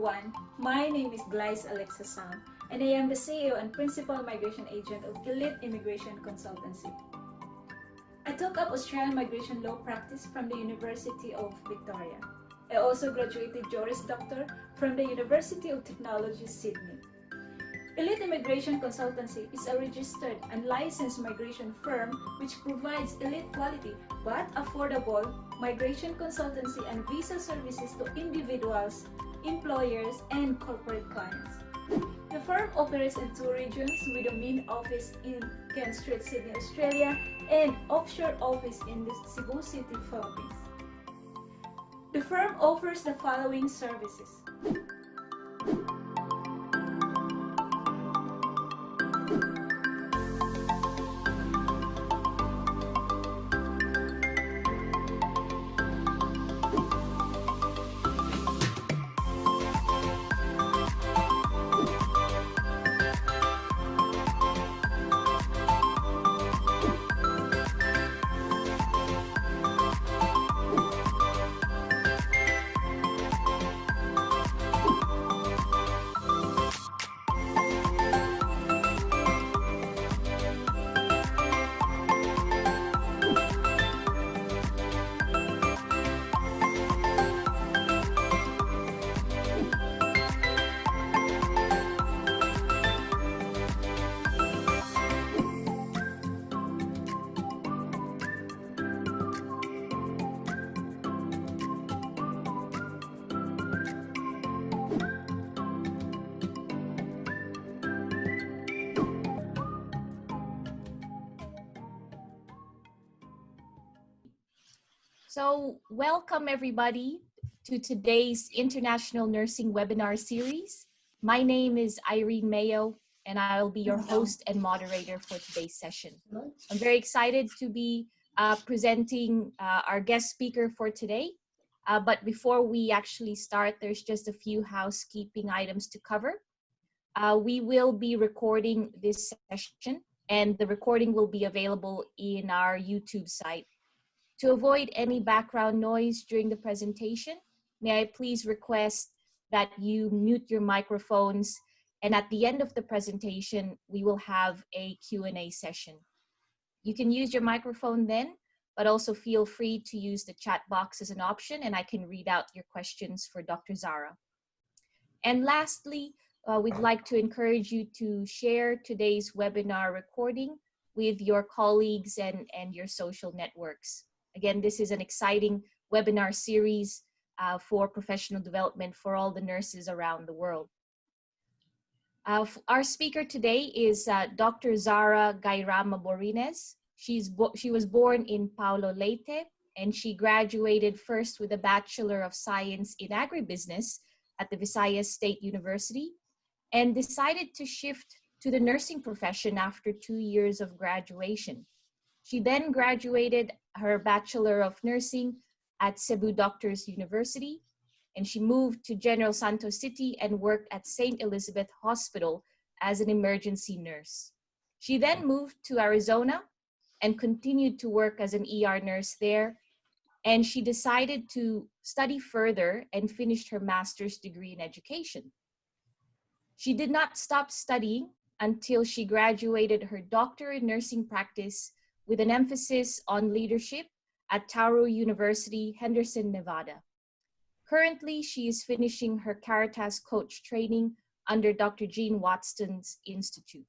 everyone, my name is Glyce Alexa Sam, and I am the CEO and Principal Migration Agent of Elite Immigration Consultancy. I took up Australian migration law practice from the University of Victoria. I also graduated Juris Doctor from the University of Technology, Sydney. Elite Immigration Consultancy is a registered and licensed migration firm which provides elite quality but affordable migration consultancy and visa services to individuals, employers, and corporate clients. The firm operates in 2 regions with a main office in Kent Street, Sydney, Australia, and offshore office in the Cebu City, Philippines. The firm offers the following services. So welcome everybody to today's International Nursing Webinar Series. My name is Irene Mayo and I'll be your host and moderator for today's session. I'm very excited to be presenting our guest speaker for today. But before we actually start, there's just a few housekeeping items to cover. We will be recording this session and the recording will be available in our YouTube site. To avoid any background noise during the presentation, may I please request that you mute your microphones, and at the end of the presentation, we will have a Q&A session. You can use your microphone then, but also feel free to use the chat box as an option, and I can read out your questions for Dr. Zarah. And lastly, we'd like to encourage you to share today's webinar recording with your colleagues and your social networks. Again, this is an exciting webinar series for professional development for all the nurses around the world. Our speaker today is Dr. Zarah Gayrama-Borines. She was born in Palo, Leyte, and she graduated first with a Bachelor of Science in Agribusiness at the Visayas State University and decided to shift to the nursing profession after 2 years of graduation. She then graduated her Bachelor of Nursing at Cebu Doctors University, and she moved to General Santos City and worked at St. Elizabeth Hospital as an emergency nurse. She then moved to Arizona and continued to work as an ER nurse there, and she decided to study further and finished her master's degree in education. She did not stop studying until she graduated her doctorate in nursing practice with an emphasis on leadership at Touro University, Henderson, Nevada. Currently, she is finishing her Caritas Coach Training under Dr. Jean Watson's Institute.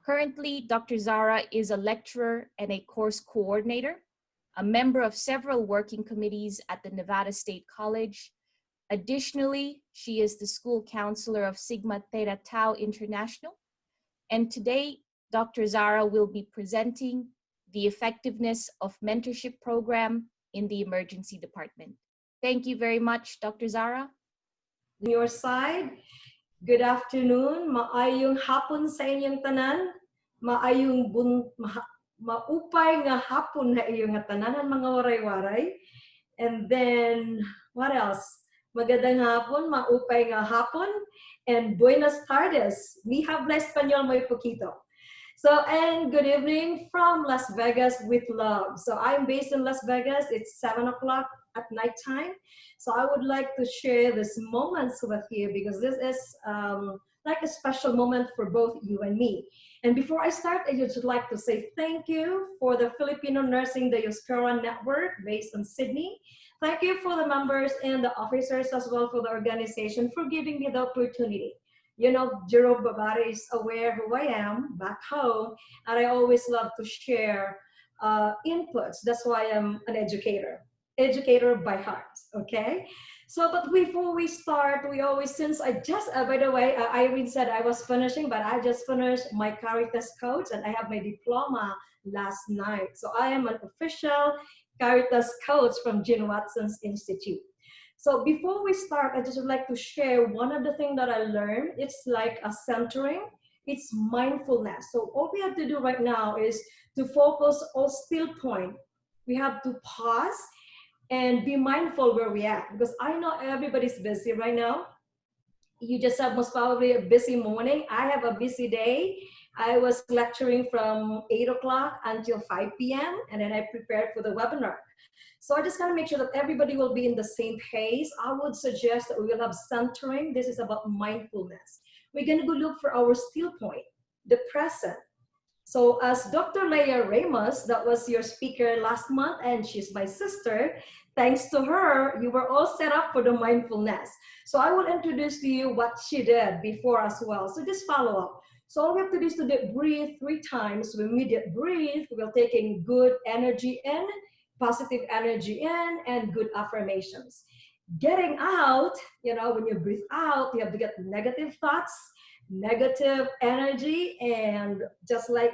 Currently, Dr. Zarah is a lecturer and a course coordinator, a member of several working committees at the Nevada State College. Additionally, she is the school counselor of Sigma Theta Tau International. And today, Dr. Zarah will be presenting the effectiveness of mentorship program in the emergency department. Thank you very much, Dr. Zarah. On your side, good afternoon. Maayong hapon sa inyong tanan. Maayong maupay nga hapon na iyong tanan, mga waray-waray. And then, what else? Magandang hapon, maupay nga hapon. And buenas tardes. Mi habla español muy poquito. So, and good evening from Las Vegas with love. So I'm based in Las Vegas. It's 7 o'clock at nighttime. So I would like to share these moments with you because this is like a special moment for both you and me. And before I start, I just would like to say thank you for the Filipino Nursing Diaspora Network based in Sydney. Thank you for the members and the officers as well for the organization for giving me the opportunity. You know, Zarah Babari is aware who I am back home, and I always love to share inputs. That's why I'm an educator by heart, okay? So, but before we start, we always, since I just, by the way, Irene said I was finishing, but I just finished my Caritas Coach and I have my diploma last night. So I am an official Caritas Coach from Gene Watson's Institute. So before we start, I just would like to share one of the things that I learned. It's like a centering, it's mindfulness. So all we have to do right now is to focus on still point. We have to pause and be mindful where we are, because I know everybody's busy right now. You just have most probably a busy morning. I have a busy day. I was lecturing from 8 o'clock until 5 p.m. and then I prepared for the webinar. So I just gotta make sure that everybody will be in the same pace. I would suggest that we will have centering. This is about mindfulness. We're gonna go look for our still point, the present. So as Dr. Leah Ramos, that was your speaker last month, and she's my sister, thanks to her, you were all set up for the mindfulness. So I will introduce to you what she did before as well. So just follow up. So all we have to do is to breathe 3 times. When we breathe, we're taking good energy in, positive energy in, and good affirmations. Getting out, you know, when you breathe out, you have to get negative thoughts, negative energy, and just like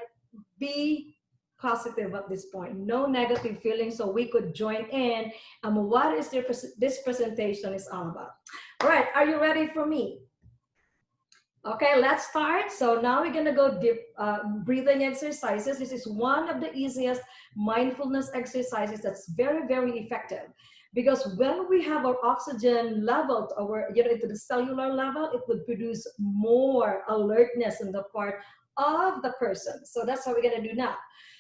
be positive at this point. No negative feelings, so we could join in. And what is this presentation is all about. All right, are you ready for me? Okay, let's start. So now we're gonna go deep breathing exercises. This is one of the easiest mindfulness exercises that's very, very effective. Because when we have our oxygen level into the cellular level, it would produce more alertness in the part of the person. So that's what we're gonna do now.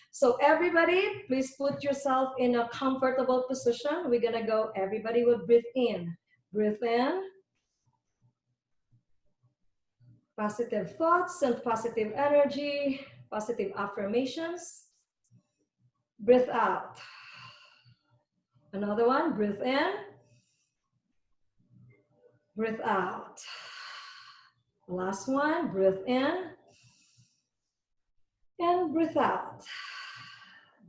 So everybody, please put yourself in a comfortable position. We're gonna go, everybody will breathe in. Breathe in. Positive thoughts and positive energy, positive affirmations. Breathe out. Another one, breathe in. Breathe out. Last one, breathe in. And breathe out.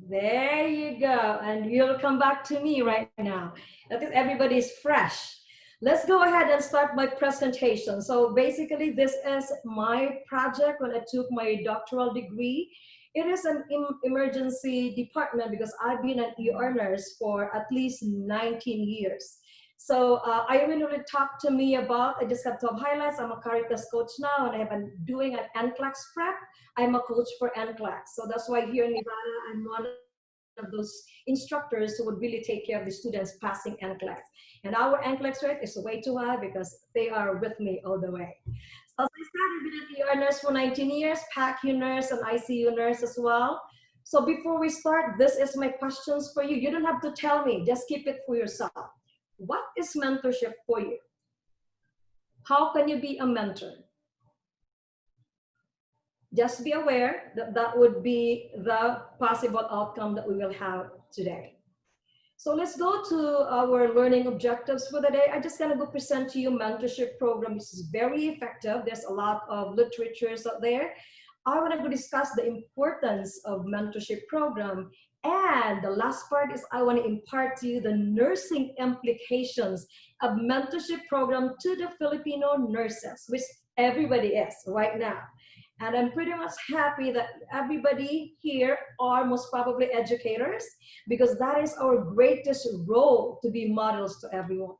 There you go. And you'll come back to me right now. That is, everybody's fresh. Let's go ahead and start my presentation. So basically, this is my project when I took my doctoral degree. It is an emergency department because I've been an ER nurse for at least 19 years. So Irene really talked to me about, I just have top highlights. I'm a Caritas coach now, and I have been doing an NCLEX prep. I'm a coach for NCLEX. So that's why here in Nevada, I'm one of those instructors who would really take care of the students passing NCLEX. And our NCLEX rate is way too high because they are with me all the way. So as I started with an ER nurse for 19 years, PACU nurse and ICU nurse as well. So before we start, this is my questions for you. You don't have to tell me, just keep it for yourself. What is mentorship for you? How can you be a mentor? Just be aware that that would be the possible outcome that we will have today. So let's go to our learning objectives for the day. I'm just gonna go present to you mentorship program. This is very effective. There's a lot of literatures out there. I wanna go discuss the importance of mentorship program. And the last part is I wanna impart to you the nursing implications of mentorship program to the Filipino nurses, which everybody is right now. And I'm pretty much happy that everybody here are most probably educators, because that is our greatest role, to be models to everyone.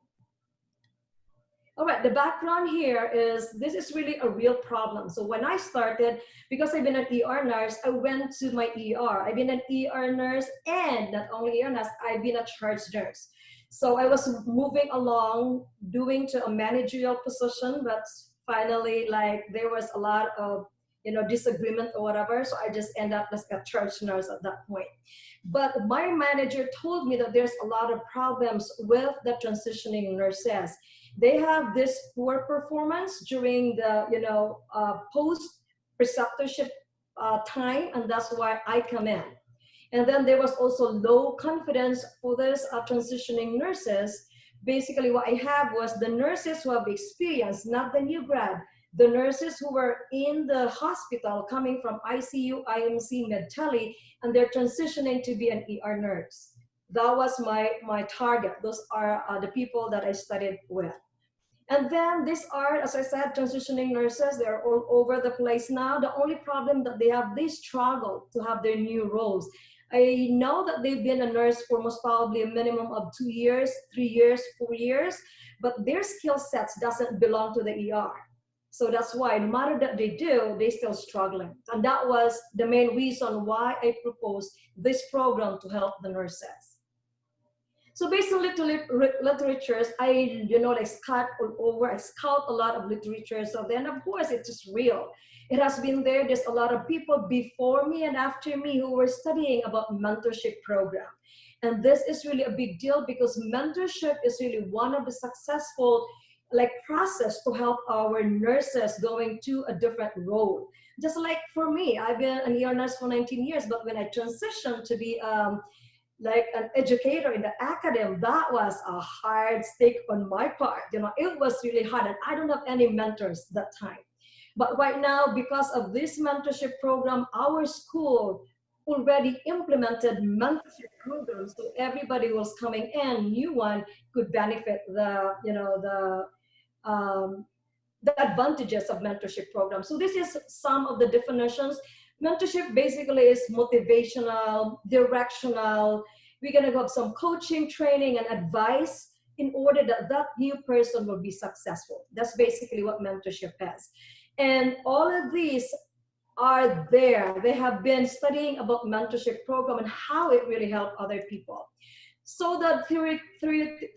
All right, the background here is, this is really a real problem. So when I started, because I've been an ER nurse, I went to my ER. I've been an ER nurse, and not only ER nurse, I've been a charge nurse. So I was moving along, doing to a managerial position, but finally, like, there was a lot of disagreement or whatever. So I just end up as a church nurse at that point. But my manager told me that there's a lot of problems with the transitioning nurses. They have this poor performance during the, post preceptorship time, and that's why I come in. And then there was also low confidence for this transitioning nurses. Basically, what I have was the nurses who have experience, not the new grad, the nurses who were in the hospital coming from ICU, IMC, med-tele, and they're transitioning to be an ER nurse. That was my target. Those are the people that I studied with. And then these are, as I said, transitioning nurses. They're all over the place now. The only problem that they struggle to have their new roles. I know that they've been a nurse for most probably a minimum of 2 years, 3 years, 4 years, but their skill sets doesn't belong to the ER. So that's why no matter what they do, they're still struggling. And that was the main reason why I proposed this program to help the nurses. So based on literatures, I, scout all over, I scout a lot of literature. So then of course it's just real. It has been there. There's a lot of people before me and after me who were studying about mentorship program. And this is really a big deal because mentorship is really one of the successful process to help our nurses going to a different role. Just like for me, I've been an ER nurse for 19 years, but when I transitioned to be an educator in the academy, that was a hard stake on my part. It was really hard, and I don't have any mentors that time. But right now, because of this mentorship program, our school already implemented mentorship programs, so everybody who was coming in, new one, could benefit the advantages of mentorship programs. So this is some of the definitions. Mentorship basically is motivational, directional. We're going to have some coaching, training, and advice in order that that new person will be successful. That's basically what mentorship is. And all of these are there. They have been studying about mentorship program and how it really helped other people. So the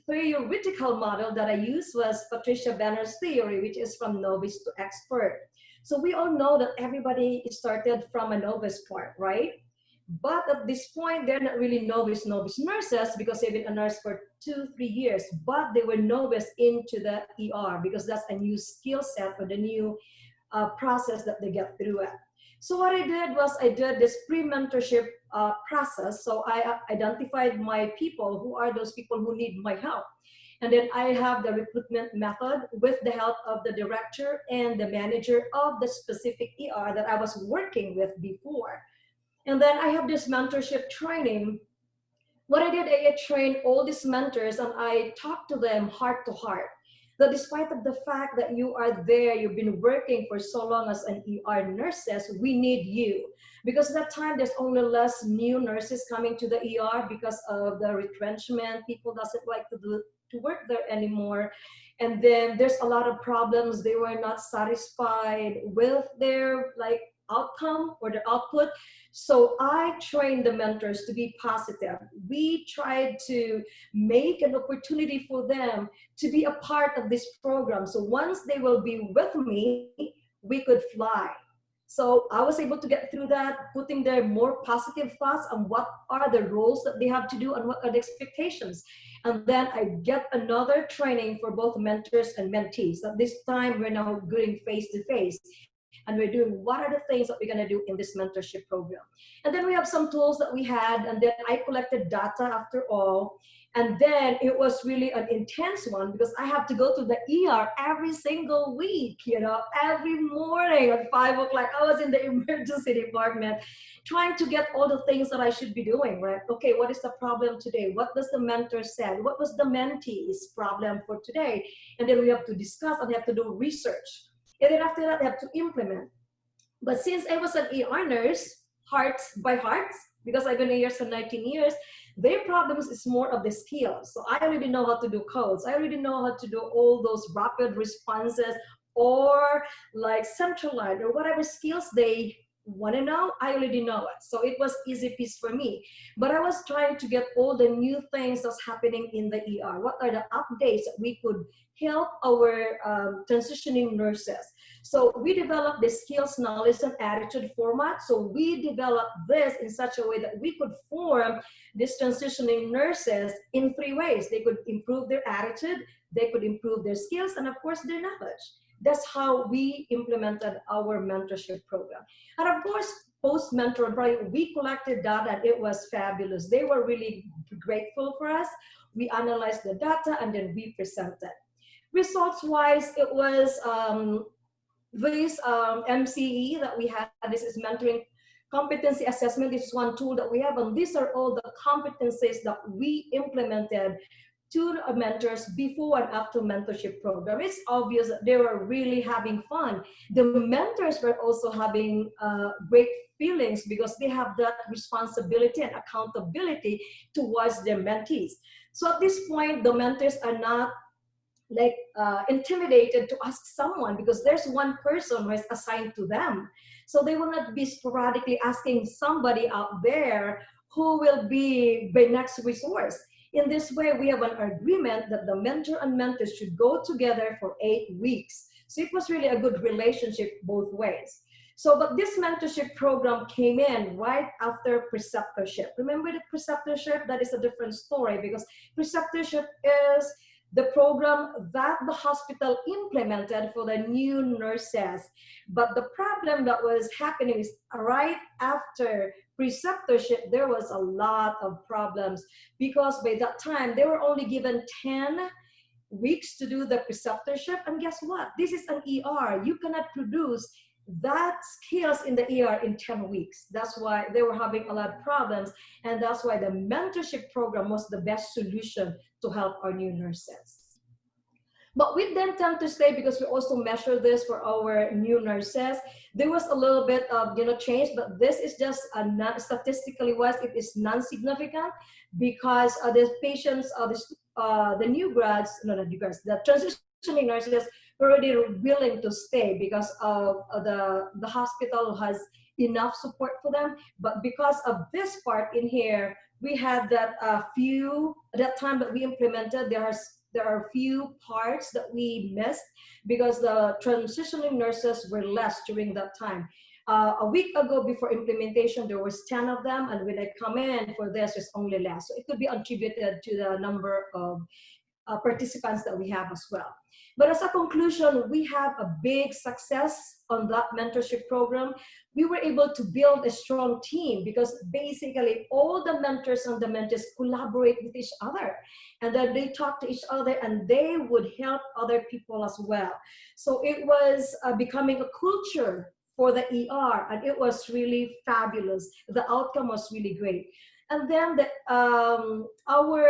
theoretical model that I used was Patricia Benner's theory, which is from novice to expert. So we all know that everybody started from a novice part, right? But at this point, they're not really novice nurses because they've been a nurse for 2-3 years, but they were novice into the ER because that's a new skill set or the new process that they get through it. So what I did was I did this pre-mentorship process. So I identified my people, who are those people who need my help. And then I have the recruitment method with the help of the director and the manager of the specific ER that I was working with before. And then I have this mentorship training. What I did, I trained all these mentors and I talked to them heart to heart. That despite of the fact that you are there, you've been working for so long as an ER nurses, we need you. Because at that time, there's only less new nurses coming to the ER because of the retrenchment. People doesn't like to work there anymore. And then there's a lot of problems. They were not satisfied with their outcome or the output. So I trained the mentors to be positive. We tried to make an opportunity for them to be a part of this program. So once they will be with me, we could fly. So I was able to get through that, putting their more positive thoughts on what are the roles that they have to do and what are the expectations. And then I get another training for both mentors and mentees. So this time we're now doing face-to-face. And we're doing what are the things that we're going to do in this mentorship program. And then we have some tools that we had, and then I collected data after all. And then it was really an intense one because I have to go to the ER every single week, every morning at 5 o'clock. I was in the emergency department trying to get all the things that I should be doing, right? Okay, what is the problem today? What does the mentor say? What was the mentee's problem for today? And then we have to discuss and we have to do research. And then after that, I have to implement. But since I was an ER nurse, heart by heart, because I've been a nurse for 19 years, their problems is more of the skills. So I already know how to do codes. I already know how to do all those rapid responses or centralized or whatever skills they want to know, I already know it. So it was easy piece for me. But I was trying to get all the new things that's happening in the ER. What are the updates that we could help our transitioning nurses. So we developed the skills, knowledge, and attitude format. So we developed this in such a way that we could form these transitioning nurses in 3 ways. They could improve their attitude, they could improve their skills, and of course their knowledge. That's how we implemented our mentorship program. And of course, post-mentor project, we collected data and it was fabulous. They were really grateful for us. We analyzed the data and then we presented. Results-wise, it was this MCE that we had. This is mentoring competency assessment. This is one tool that we have, and these are all the competencies that we implemented to the mentors before and after mentorship program. It's obvious that they were really having fun. The mentors were also having great feelings because they have that responsibility and accountability towards their mentees. So at this point, the mentors are not like intimidated to ask someone because there's one person who is assigned to them. So they will not be sporadically asking somebody out there who will be the next resource. In this way, we have an agreement that the mentor and mentors should go together for 8 weeks. So it was really a good relationship both ways. So, but this mentorship program came in right after preceptorship. Remember the preceptorship? That is a different story because preceptorship is the program that the hospital implemented for the new nurses. But the problem that was happening is right after preceptorship, there was a lot of problems because by that time, they were only given 10 weeks to do the preceptorship. And guess what? This is an ER. You cannot produce that skills in the ER in 10 weeks. That's why they were having a lot of problems. And that's why the mentorship program was the best solution to help our new nurses. But we then tend to stay because we also measure this for our new nurses. There was a little bit of change, but this is just statistically wise, it is non-significant because the patients, the new grads, the transitioning nurses were already willing to stay because of the hospital has enough support for them. But because of this part in here, we had that few, at that time that we implemented, there are few parts that we missed because the transitioning nurses were less during that time. A week ago before implementation, there was 10 of them, and when I come in for this, it's only less. So it could be attributed to the number of participants that we have as well. But as a conclusion, we have a big success on that mentorship program. We were able to build a strong team because basically all the mentors and the mentees collaborate with each other. And then they talk to each other and they would help other people as well. So it was becoming a culture for the ER, and it was really fabulous. The outcome was really great. And then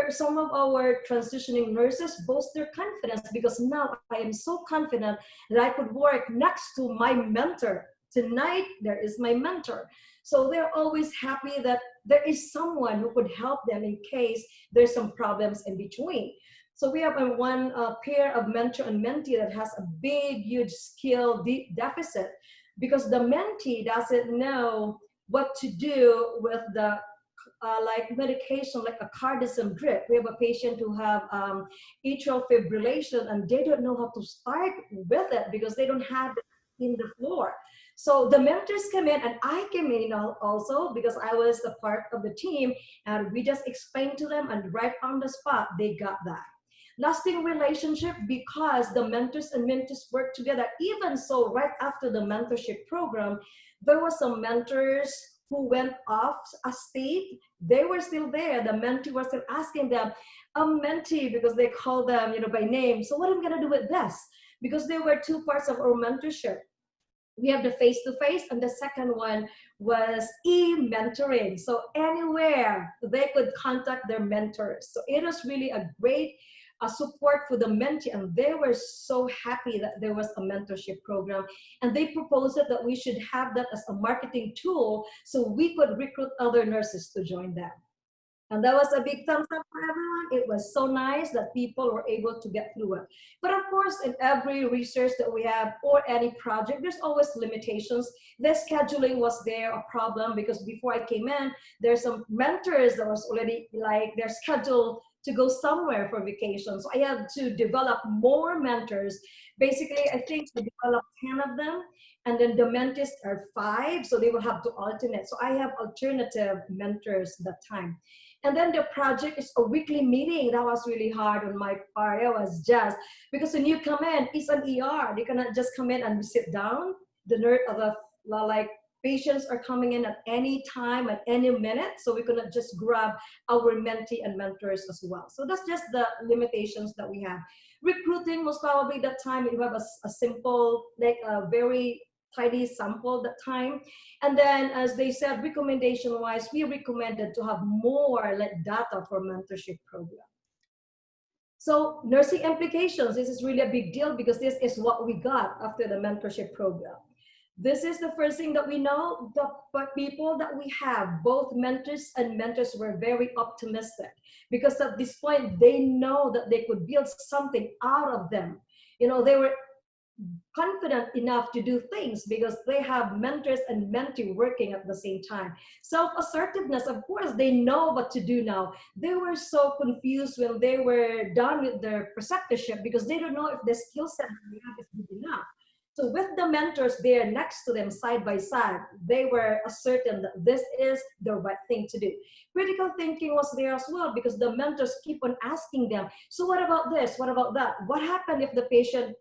some of our transitioning nurses boast their confidence because now I am so confident that I could work next to my mentor. Tonight, there is my mentor. So they're always happy that there is someone who could help them in case there's some problems in between. So we have one pair of mentor and mentee that has a big, huge skill deficit because the mentee doesn't know what to do with the like medication, like a cardism drip. We have a patient who have atrial fibrillation and they don't know how to start with it because they don't have it in the floor. So the mentors come in and I came in also because I was a part of the team and we just explained to them and right on the spot, they got that. Lasting relationship because the mentors and mentees work together. Even so, right after the mentorship program, there were some mentors who went off a state. They were still there. The mentee was still asking them, mentee, because they call them, by name. So what am I gonna do with this? Because there were two parts of our mentorship. We have the face-to-face, and the second one was e-mentoring. So anywhere they could contact their mentors. So it was really a great support for the mentee, and they were so happy that there was a mentorship program, and they proposed that we should have that as a marketing tool so we could recruit other nurses to join them. And that was a big thumbs up for everyone. It was so nice that people were able to get through it. But of course, in every research that we have or any project, there's always limitations. The scheduling was there a problem because before I came in, there's some mentors that was already like their schedule to go somewhere for vacation. So I had to develop more mentors. Basically, I think I developed 10 of them, and then the mentees are 5, so they will have to alternate. So I have alternative mentors that time. And then the project is a weekly meeting. That was really hard on my part. It was just because when you come in, it's an ER. You cannot just come in and sit down. Like patients are coming in at any time, at any minute. So we cannot just grab our mentee and mentors as well. So that's just the limitations that we have. Recruiting was probably that time you have a simple, like a very tidy sample that time. And then as they said, recommendation wise, we recommended to have more like data for mentorship program. So nursing implications, this is really a big deal because this is what we got after the mentorship program. This is the first thing that we know. The people that we have, both mentors and mentors, were very optimistic because at this point they know that they could build something out of them. You know, they were confident enough to do things because they have mentors and mentee working at the same time. Self-assertiveness, of course, they know what to do now. They were so confused when they were done with their preceptorship because they don't know if the skill set they have is good enough. So with the mentors there next to them side by side, they were certain that this is the right thing to do. Critical thinking was there as well because the mentors keep on asking them, so what about this? What about that? What happened if the patient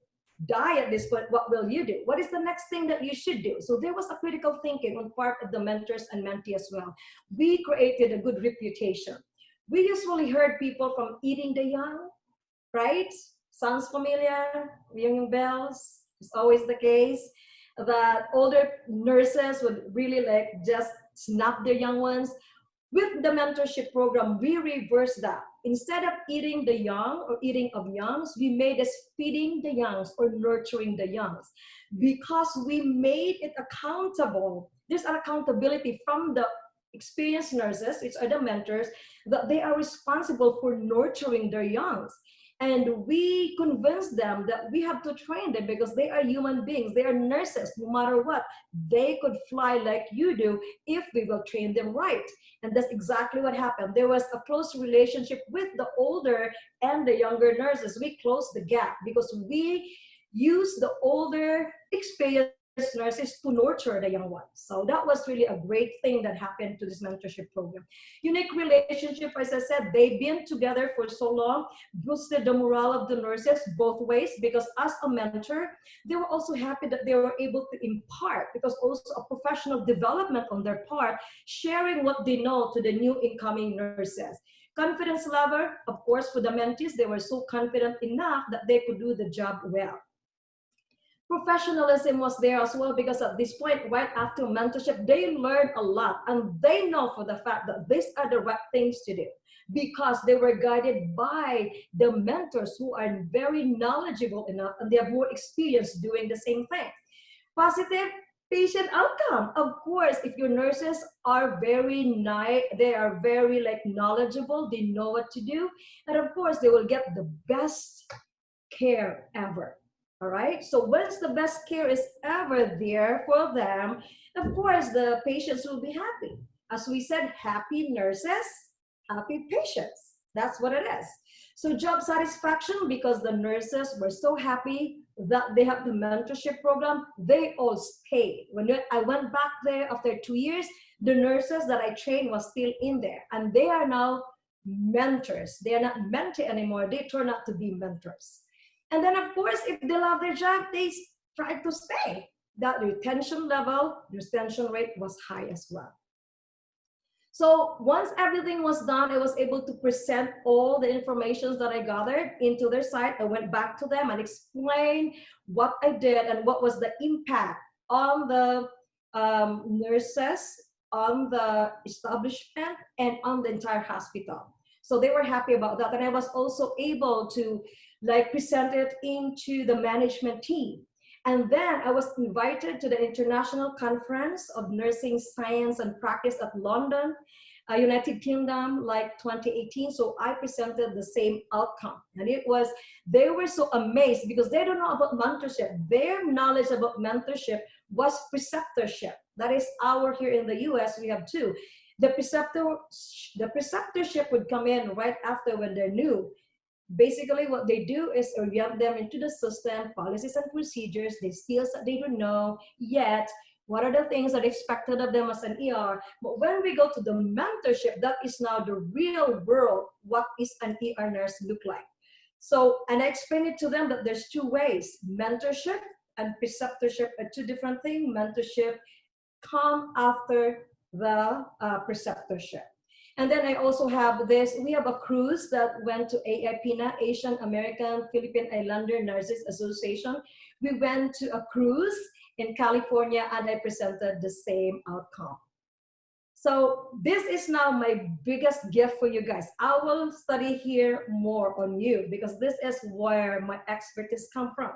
die at this point? What will you do? What is the next thing that you should do? So there was a critical thinking on part of the mentors and mentee as well. We created a good reputation. We usually heard people from eating the young, right? Sounds familiar? Ringing bells? It's always the case that older nurses would really like just snap their young ones. With the mentorship program, we reversed that. Instead of eating the young or eating of youngs, we made us feeding the youngs or nurturing the youngs because we made it accountable. There's an accountability from the experienced nurses, which are the mentors, that they are responsible for nurturing their youngs. And we convince them that we have to train them because they are human beings. They are nurses, no matter what. They could fly like you do if we will train them right. And that's exactly what happened. There was a close relationship with the older and the younger nurses. We closed the gap because we used the older, experienced nurses to nurture the young ones. So that was really a great thing that happened to this mentorship program. Unique relationship, as I said, they've been together for so long, boosted the morale of the nurses both ways because as a mentor, they were also happy that they were able to impart because also a professional development on their part, sharing what they know to the new incoming nurses. Confidence level, of course, for the mentees, they were so confident enough that they could do the job well. Professionalism was there as well because at this point, right after mentorship, they learned a lot and they know for the fact that these are the right things to do because they were guided by the mentors who are very knowledgeable enough and they have more experience doing the same thing. Positive patient outcome. Of course, if your nurses are very nice, they are very like knowledgeable, they know what to do, and of course, they will get the best care ever. All right, so once the best care is ever there for them, of course, the patients will be happy. As we said, happy nurses, happy patients. That's what it is. So job satisfaction, because the nurses were so happy that they have the mentorship program, they all stayed. When I went back there after 2 years, the nurses that I trained was still in there, and they are now mentors. They are not mentee anymore. They turn out to be mentors. And then, of course, if they love their job, they try to stay. That retention rate was high as well. So once everything was done, I was able to present all the information that I gathered into their site. I went back to them and explained what I did and what was the impact on the nurses, on the establishment, and on the entire hospital. So they were happy about that. And I was also able to present it into the management team. And then I was invited to the International Conference of Nursing Science and Practice at London, United Kingdom, 2018. So I presented the same outcome. And they were so amazed because they don't know about mentorship. Their knowledge about mentorship was preceptorship. That is here in the US, we have two. The preceptorship would come in right after when they're new. Basically, what they do is orient them into the system, policies and procedures, the skills that they don't know yet, what are the things that are expected of them as an ER. But when we go to the mentorship, that is now the real world, what is an ER nurse look like. So, and I explained it to them that there's two ways, mentorship and preceptorship are two different things. Mentorship come after the preceptorship. And then I also have this, we have a cruise that went to AIPNA, Asian American Philippine Islander Nurses Association. We went to a cruise in California and I presented the same outcome. So this is now my biggest gift for you guys. I will study here more on you because this is where my expertise come from.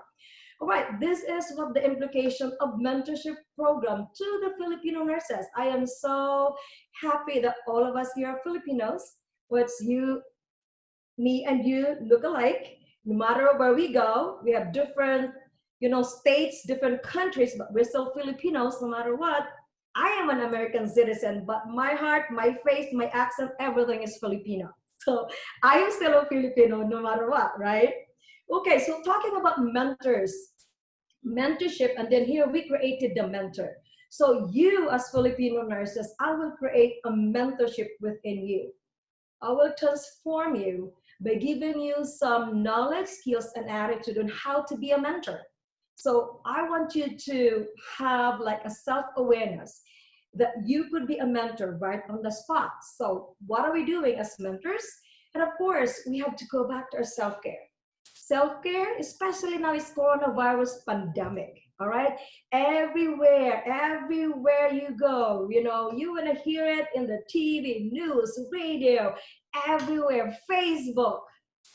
All right, this is what the implication of mentorship program to the Filipino nurses. I am so happy that all of us here are Filipinos. What's you, me and you look alike. No matter where we go, we have different, states, different countries, but we're still Filipinos no matter what. I am an American citizen, but my heart, my face, my accent, everything is Filipino. So I am still a Filipino no matter what, right? Okay, so talking about mentors, mentorship, and then here we created the mentor. So you as Filipino nurses, I will create a mentorship within you. I will transform you by giving you some knowledge, skills, and attitude on how to be a mentor. So I want you to have like a self-awareness that you could be a mentor right on the spot. So what are we doing as mentors? And of course, we have to go back to our self-care. Self-care, especially now it's coronavirus pandemic, all right? Everywhere you go, you want to hear it in the TV, news, radio, everywhere, Facebook,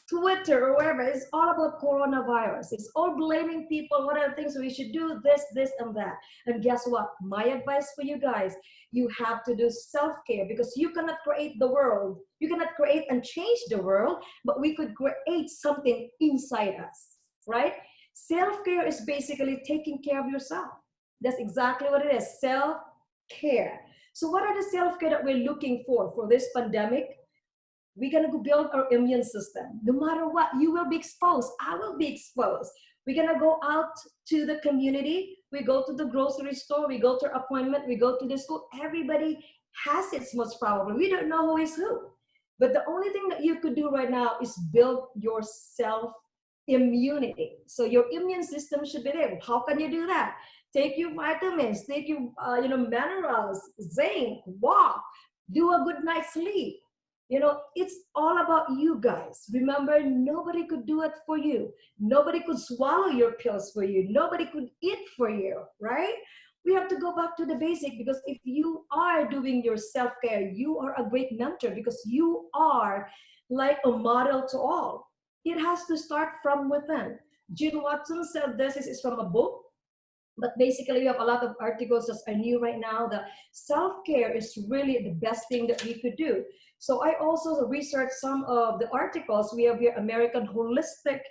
Twitter, or wherever. It's all about coronavirus. It's all blaming people. What are the things we should do? This, and that. And guess what? My advice for you guys, you have to do self-care because you cannot create the world. You cannot create and change the world, but we could create something inside us, right? Self-care is basically taking care of yourself. That's exactly what it is, self-care. So what are the self-care that we're looking for this pandemic? We're going to build our immune system. No matter what, you will be exposed. I will be exposed. We're going to go out to the community. We go to the grocery store. We go to our appointment. We go to the school. Everybody has it most probably. We don't know who is who. But the only thing that you could do right now is build your self-immunity. So your immune system should be there. How can you do that? Take your vitamins. Take your minerals, zinc, walk. Do a good night's sleep. It's all about you guys. Remember, nobody could do it for you. Nobody could swallow your pills for you. Nobody could eat for you, right? We have to go back to the basic because if you are doing your self-care, you are a great mentor because you are like a model to all. It has to start from within. Jill Watson said this is from a book. But basically, we have a lot of articles that are new right now that self-care is really the best thing that we could do. So I also researched some of the articles. We have here American Holistic,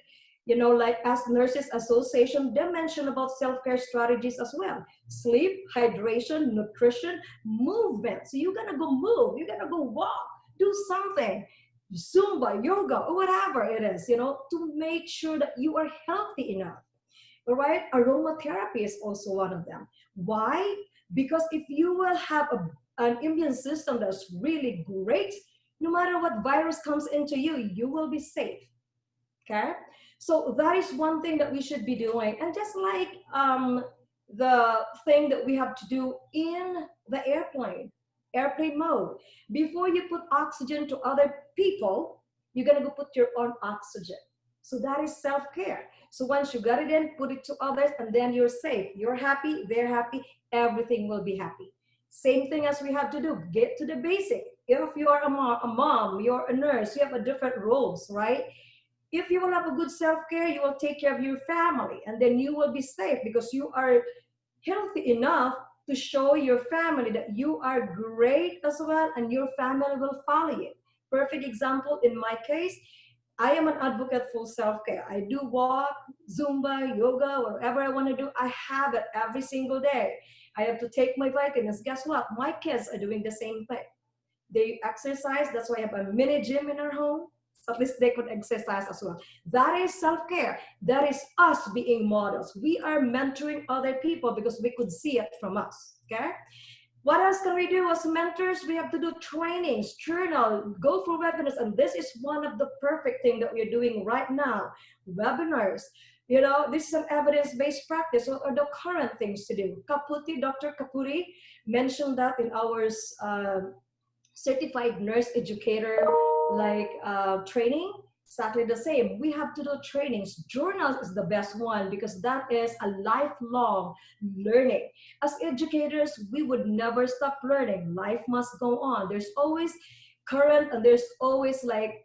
like as Nurses Association, they mention about self-care strategies as well. Sleep, hydration, nutrition, movement. So you're going to go move. You're going to go walk, do something. Zumba, yoga, or whatever it is, to make sure that you are healthy enough. All right, aromatherapy is also one of them. Why? Because if you will have an immune system that's really great, no matter what virus comes into you, you will be safe. Okay? So that is one thing that we should be doing. And just like the thing that we have to do in the airplane mode, before you put oxygen to other people, you're gonna go put your own oxygen. So that is self-care. So once you got it in, put it to others, and then you're safe. You're happy, they're happy, everything will be happy. Same thing as we have to do, get to the basic. If you are a mom, you're a nurse, you have a different roles, right? If you will have a good self-care, you will take care of your family, and then you will be safe because you are healthy enough to show your family that you are great as well, and your family will follow you. Perfect example in my case, I am an advocate for self-care. I do walk, Zumba, yoga, whatever I want to do. I have it every single day. I have to take my vitamins. Guess what? My kids are doing the same thing. They exercise. That's why I have a mini gym in our home. So at least they could exercise as well. That is self-care. That is us being models. We are mentoring other people because we could see it from us, okay? What else can we do as mentors? We have to do trainings, journal, go for webinars, and this is one of the perfect thing that we're doing right now, webinars. You know, this is an evidence-based practice. What are the current things to do? Dr. Kaputi mentioned that in our certified nurse educator training. Exactly the same. We have to do trainings. Journals is the best one because that is a lifelong learning. As educators, we would never stop learning. Life must go on. There's always current and there's always like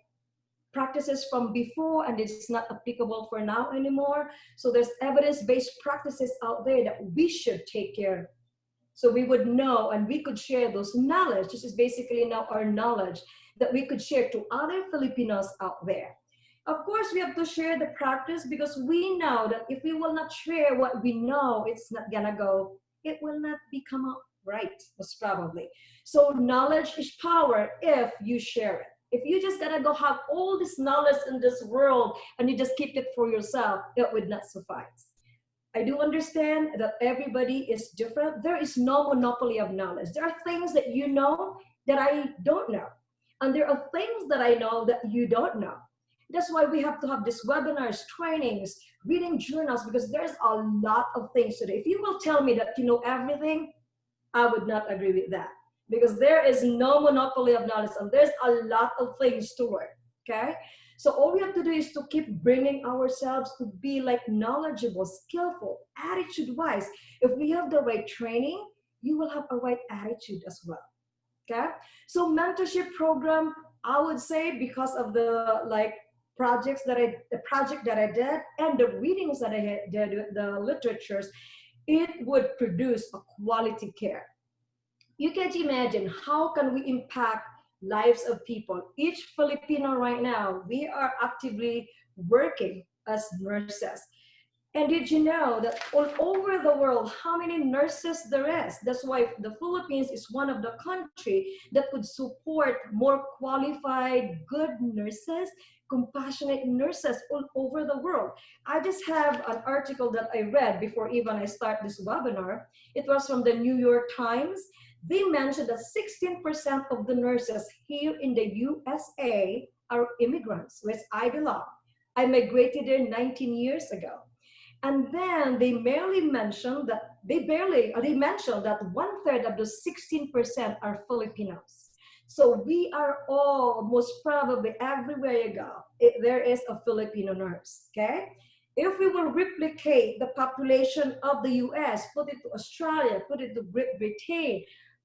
practices from before and it's not applicable for now anymore. So there's evidence-based practices out there that we should take care of. So we would know and we could share those knowledge. This is basically now our knowledge that we could share to other Filipinos out there. Of course, we have to share the practice because we know that if we will not share what we know, it's not gonna go, it will not become out right, most probably. So knowledge is power if you share it. If you just gotta go have all this knowledge in this world and you just keep it for yourself, it would not suffice. I do understand that everybody is different. There is no monopoly of knowledge. There are things that you know that I don't know. And there are things that I know that you don't know. That's why we have to have these webinars, trainings, reading journals, because there's a lot of things to do. If you will tell me that you know everything, I would not agree with that. Because there is no monopoly of knowledge and there's a lot of things to learn, okay? So all we have to do is to keep bringing ourselves to be like knowledgeable, skillful, attitude-wise. If we have the right training, you will have a right attitude as well, okay? So mentorship program, I would say because of the project that I did and the readings that I did, the literatures, it would produce a quality care. You can't imagine how can we impact lives of people. Each Filipino right now, we are actively working as nurses. And did you know that all over the world, how many nurses there is? That's why the Philippines is one of the countries that could support more qualified, good nurses, compassionate nurses all over the world. I just have an article that I read before even I start this webinar. It was from the New York Times. They mentioned that 16% of the nurses here in the USA are immigrants, which I belong. I migrated there 19 years ago. And then they mentioned that 1/3 of the 16% are Filipinos. So we are all, most probably everywhere you go, there is a Filipino nurse, okay? If we will replicate the population of the US, put it to Australia, put it to Great Britain,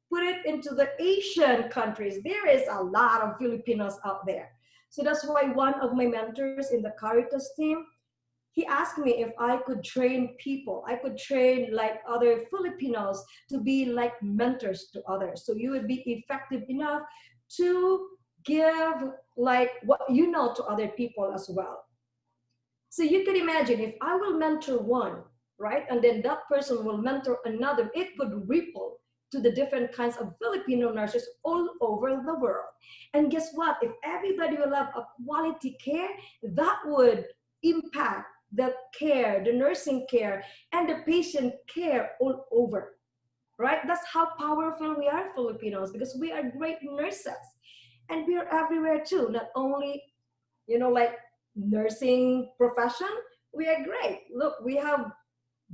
put it into the Asian countries, there is a lot of Filipinos out there. So that's why one of my mentors in the Caritas team, he asked me if I could train people. I could train like other Filipinos to be like mentors to others. So you would be effective enough to give like what you know to other people as well. So you can imagine if I will mentor one, right? And then that person will mentor another, it could ripple to the different kinds of Filipino nurses all over the world. And guess what? If everybody will have a quality care, that would impact the care, the nursing care, and the patient care all over, right? That's how powerful we are, Filipinos, because we are great nurses. And we are everywhere too, not only, like nursing profession, we are great. Look, we have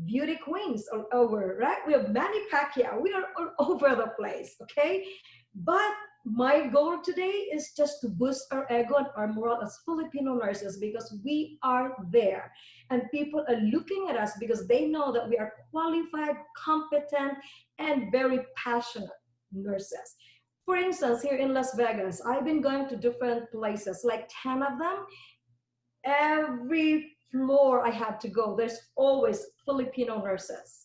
beauty queens all over, right? We have Manny Pacquiao. We are all over the place, okay? But my goal today is just to boost our ego and our morale as Filipino nurses because we are there. And people are looking at us because they know that we are qualified, competent, and very passionate nurses. For instance, here in Las Vegas, I've been going to different places, like 10 of them. Every floor I have to go, there's always Filipino nurses.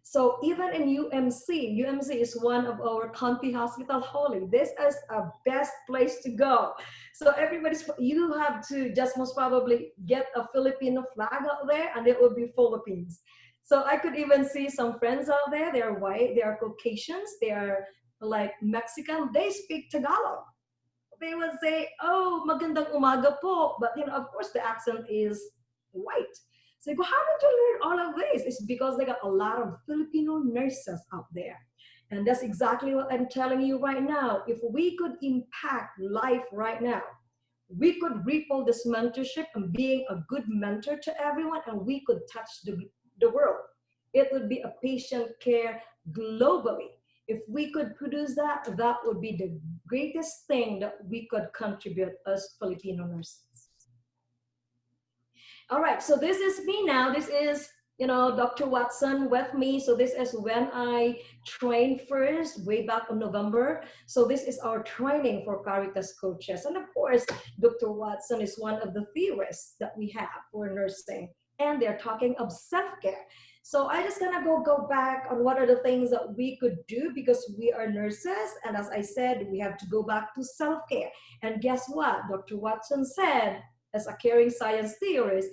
So even in UMC is one of our county hospital holy. This is a best place to go. So you have to just most probably get a Filipino flag out there and it will be Philippines. So I could even see some friends out there, they are white, they are Caucasians, they are like Mexican, they speak Tagalog. They would say, oh, magandang umaga po. But, of course, the accent is white. So I go, how did you learn all of this? It's because they got a lot of Filipino nurses out there. And that's exactly what I'm telling you right now. If we could impact life right now, we could ripple this mentorship and being a good mentor to everyone, and we could touch the world. It would be a patient care globally. If we could produce that, that would be the greatest thing that we could contribute as Filipino nurses. All right, so this is me now. This is, Dr. Watson with me. So this is when I trained first, way back in November. So this is our training for Caritas coaches. And of course, Dr. Watson is one of the theorists that we have for nursing. And they're talking of self-care. So I just gonna go back on what are the things that we could do because we are nurses. And as I said, we have to go back to self-care. And guess what? Dr. Watson said, as a caring science theorist,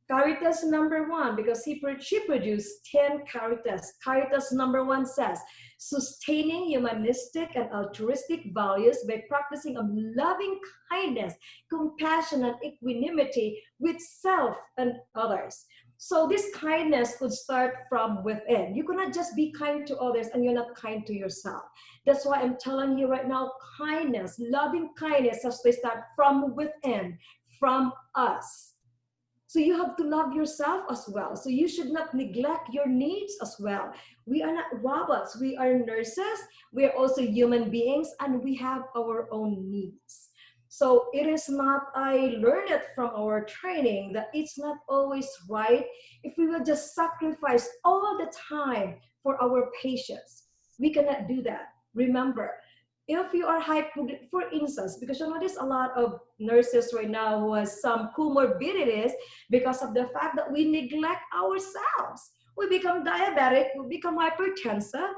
Caritas number 1, because she produced 10 Caritas. Caritas number 1 says, sustaining humanistic and altruistic values by practicing of loving kindness, compassion, and equanimity with self and others. So this kindness could start from within. You cannot just be kind to others and you're not kind to yourself. That's why I'm telling you right now, kindness, loving kindness has to start from within, from us. So you have to love yourself as well. So you should not neglect your needs as well. We are not robots. We are nurses. We are also human beings, and we have our own needs. So it is not, I learned it from our training, that it's not always right if we will just sacrifice all the time for our patients. We cannot do that. Remember, if you are for instance, because there's a lot of nurses right now who has some comorbidities because of the fact that we neglect ourselves. We become diabetic, we become hypertensive.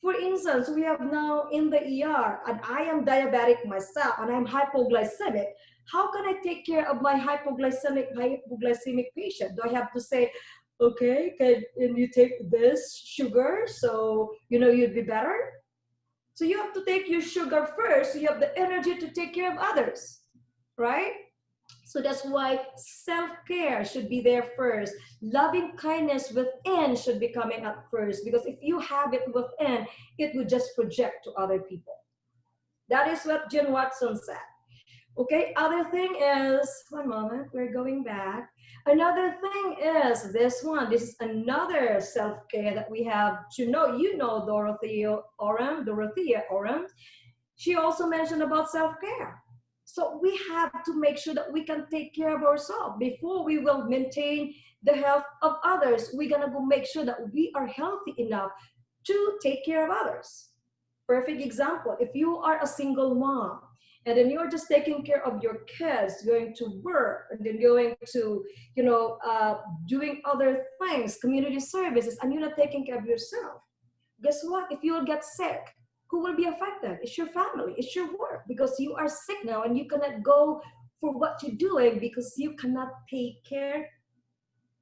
For instance, we have now in the ER, and I am diabetic myself, and I'm hypoglycemic. How can I take care of my hypoglycemic patient? Do I have to say, okay, can you take this sugar so you'd be better? So you have to take your sugar first, so you have the energy to take care of others, right? So that's why self-care should be there first. Loving kindness within should be coming up first, because if you have it within, it will just project to other people. That is what Jen Watson said. Okay, other thing is, one moment, we're going back. Another thing is this one. This is another self-care that we have to know. Dorothea Oram. She also mentioned about self-care. So we have to make sure that we can take care of ourselves before we will maintain the health of others. We're gonna go make sure that we are healthy enough to take care of others. Perfect example, if you are a single mom, and then you're just taking care of your kids, going to work, and then going to, doing other things, community services, and you're not taking care of yourself. Guess what? If you'll get sick, who will be affected? It's your family, it's your work, because you are sick now and you cannot go for what you're doing because you cannot take care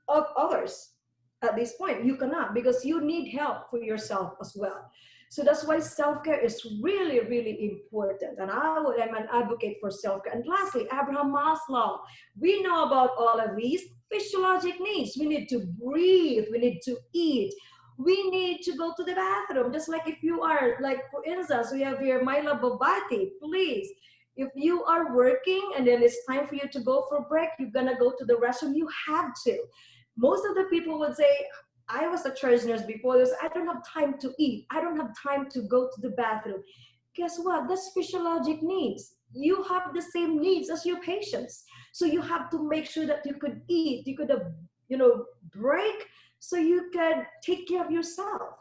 of others at this point. You cannot, because you need help for yourself as well. So that's why self-care is really, really important. And I'm an advocate for self-care. And lastly, Abraham Maslow. We know about all of these physiologic needs. We need to breathe. We need to eat. We need to go to the bathroom. Just like if you are, like for instance, we have here Myla Babati. Please, if you are working and then it's time for you to go for a break, you're gonna go to the restroom, you have to. Most of the people would say, I was a church nurse before this. I don't have time to eat. I don't have time to go to the bathroom. Guess what? That's physiologic needs. You have the same needs as your patients. So you have to make sure that you could eat, you could, break, so you can take care of yourself.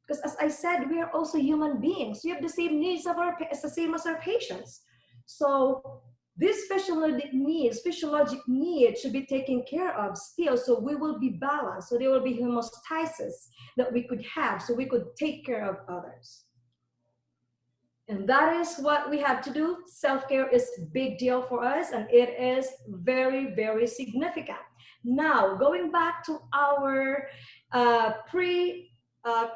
Because as I said, we are also human beings. We have the same needs as the same as our patients. So these physiologic needs should be taken care of still, so we will be balanced, so there will be homeostasis that we could have, so we could take care of others. And that is what we have to do. Self-care is a big deal for us, and it is very, very significant. Now, going back to our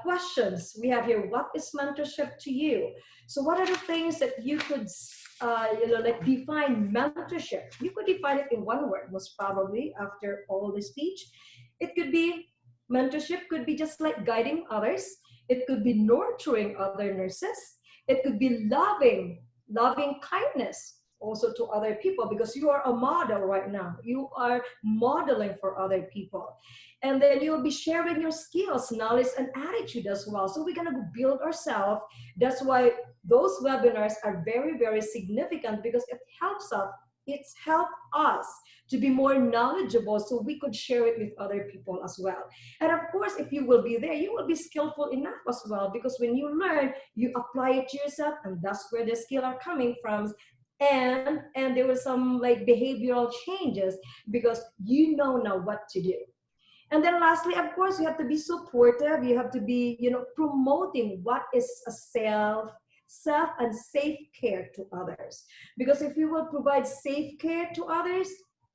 questions. We have here, what is mentorship to you? So what are the things that you could, like define mentorship? You could define it in one word, most probably after all the speech. It could be, mentorship could be just like guiding others. It could be nurturing other nurses. It could be loving kindness also to other people, because you are a model right now. You are modeling for other people. And then you'll be sharing your skills, knowledge, and attitude as well. So we're gonna build ourselves. That's why those webinars are very, very significant, because it helps us. It's helped us to be more knowledgeable so we could share it with other people as well. And of course, if you will be there, you will be skillful enough as well, because when you learn, you apply it to yourself, and that's where the skill are coming from. And there were some like behavioral changes, because you know now what to do. And then lastly, of course, you have to be supportive. You have to be, promoting what is a self and safe care to others. Because if you will provide safe care to others,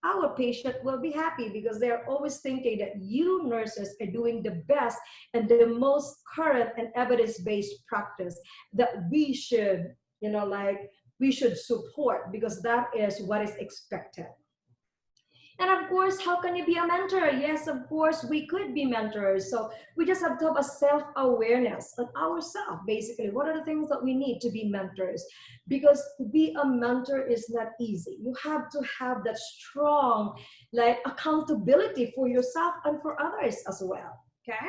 our patient will be happy, because they're always thinking that you nurses are doing the best and the most current and evidence-based practice that we should, we should support, because that is what is expected. And of course, how can you be a mentor? Yes, of course, we could be mentors. So we just have to have a self-awareness of ourselves, basically. What are the things that we need to be mentors? Because to be a mentor is not easy. You have to have that strong, accountability for yourself and for others as well, okay?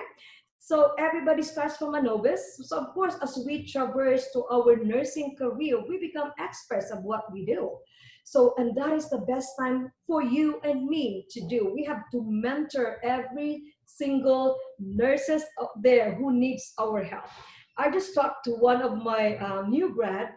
So everybody starts from a novice. So of course, as we traverse to our nursing career, we become experts of what we do. So, and that is the best time for you and me to do. We have to mentor every single nurses out there who needs our help. I just talked to one of my new grad.